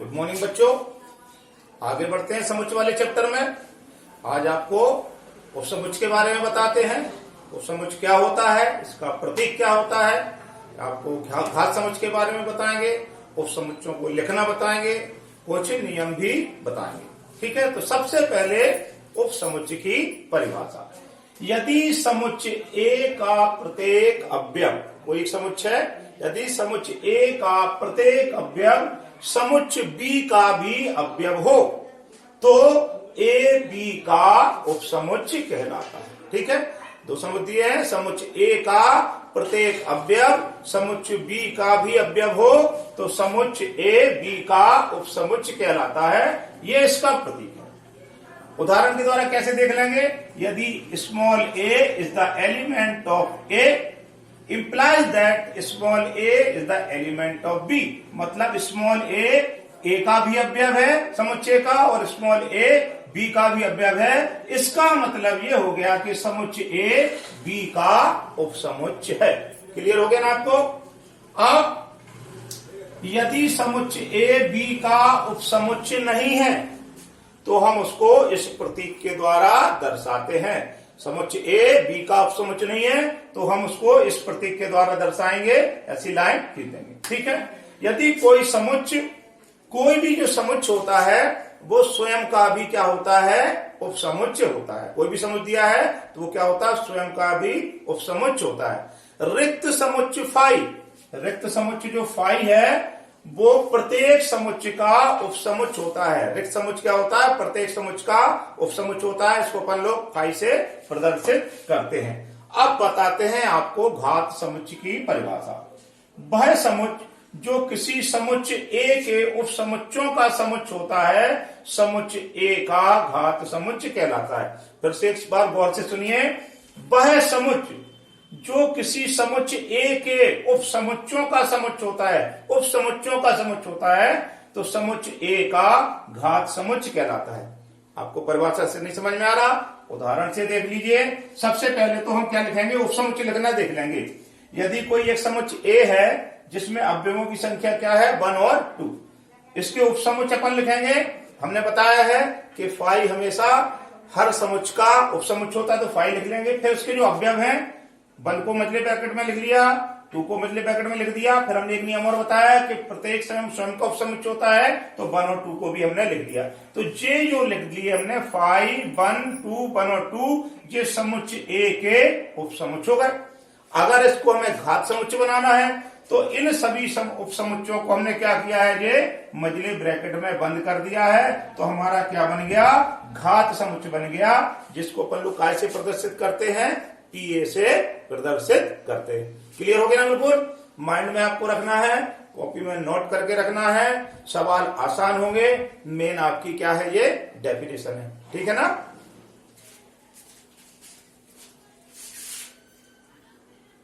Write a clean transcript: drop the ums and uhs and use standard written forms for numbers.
Good morning बच्चों, आगे बढ़ते हैं समुच्चय वाले चैप्टर में। आज आपको उपसमुच्चय के बारे में बताते हैं। उपसमुच्चय क्या होता है, इसका प्रतीक क्या होता है, आपको घात समुच्चय के बारे में बताएंगे, उपसमुच्चयों को लिखना बताएंगे, कुछ नियम भी बताएंगे। ठीक है, तो सबसे पहले उपसमुच्चय की परिभाषा। यदि समुच्चय ए का प्रत्येक अवयव, कोई एक समुच्चय है, यदि समुच्चय ए का प्रत्येक अवयव समुच्चय बी का भी अवयव हो तो ए बी का उपसमुच्चय कहलाता है। ठीक है, दो समुच्चय है, समुच्चय ए का प्रत्येक अवयव समुच्चय बी का भी अवयव हो तो समुच्चय ए बी का उपसमुच्चय कहलाता है। ये इसका प्रतीक है। उदाहरण के द्वारा कैसे देख लेंगे, यदि small A is the element of A implies that small a is the element of b, मतलब स्मॉल ए का भी अवयव है समुच्चय का और स्मॉल ए बी का भी अवयव है। इसका मतलब ये हो गया कि समुच्चय ए बी का उपसमुच्चय है। क्लियर हो गया ना आपको। अब यदि समुच्चय ए बी का उपसमुच्चय नहीं है तो हम उसको इस प्रतीक के द्वारा दर्शाते हैं। समुच्चय ए बी का उपसमुच्चय नहीं है तो हम उसको इस प्रतीक के द्वारा दर्शाएंगे, ऐसी लाइन खींच देंगे। ठीक है, यदि कोई समुच्चय, कोई भी जो समुच्चय होता है वो स्वयं का भी क्या होता है, उपसमुच्चय होता है। कोई भी समुच्चय दिया है तो वो क्या होता है, स्वयं का भी उपसमुच्चय होता है। रिक्त समुच्चय फाई, रिक्त समुच्चय जो फाई है वो प्रत्येक समुच्चय का उपसमुच्चय होता है। रिक्त समुच्चय क्या होता है, प्रत्येक समुच्चय का उपसमुच्चय होता है। इसको अपन लोग फाई से प्रदर्शित करते हैं। अब बताते हैं आपको घात समुच्चय की परिभाषा। वह समुच्चय जो किसी समुच्चय ए के उपसमुच्चयों का समुच्चय होता है समुच्चय ए का घात समुच्चय कहलाता है। फिर से एक बार गौर से सुनिए, वह समुच्चय जो किसी समुच्चय ए के उपसमुच्चयों का समुच्चय होता है, उपसमुच्चयों का समुच्चय होता है तो समुच्चय ए का घात समुच्चय कहलाता है। आपको परिभाषा से नहीं समझ में आ रहा, उदाहरण से देख लीजिए। सबसे पहले तो हम क्या लिखेंगे, उपसमुच्चय लिखना देख लेंगे। यदि कोई एक समुच्चय ए है जिसमें अवयवों की संख्या क्या है, 1 और 2, इसके उपसमुच्चय अपन लिखेंगे। हमने बताया है कि फाई हमेशा हर समुच्चय का उपसमुच्चय होता है तो फाई लिख लेंगे। फिर उसके जो अवयव है, 1 को मझले ब्रैकेट में लिख लिया, 2 को मझले ब्रैकेट में लिख दिया। फिर हमने एक नियम और बताया कि प्रत्येक स्वयं का उपसमुच्चय होता है तो 1 और 2 को भी हमने लिख दिया। तो ये जो लिख दिए हमने 5, 1, 2, 1 और 2, ये समुच्चय ए के उपसमुच्चय हो गए। अगर इसको हमें घात समुच्चय बनाना है तो इन सभी उपसमुच्चयों को हमने क्या किया है, ये मझले ब्रैकेट में बंद कर दिया है। तो हमारा क्या बन गया, घात समुच्चय बन गया, जिसको अपन लोग काय से प्रदर्शित करते हैं, टीए से प्रदर्शित करते हैं। क्लियर हो गया ना बिल्कुल। माइंड में आपको रखना है, कॉपी में नोट करके रखना है, सवाल आसान होंगे। मेन आपकी क्या है, ये डेफिनेशन है। ठीक है ना।